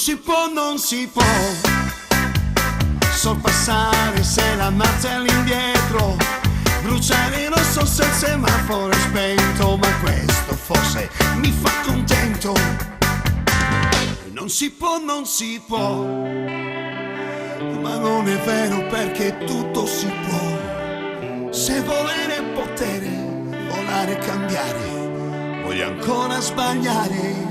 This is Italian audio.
si può, non si può sorpassare se la marcia è all'indietro, bruciare il rosso se il semaforo è spento, ma questo forse mi fa contento. Non si può, non si può, ma non è vero perché tutto si può. Se volere potere, volare, cambiare, voglio ancora sbagliare.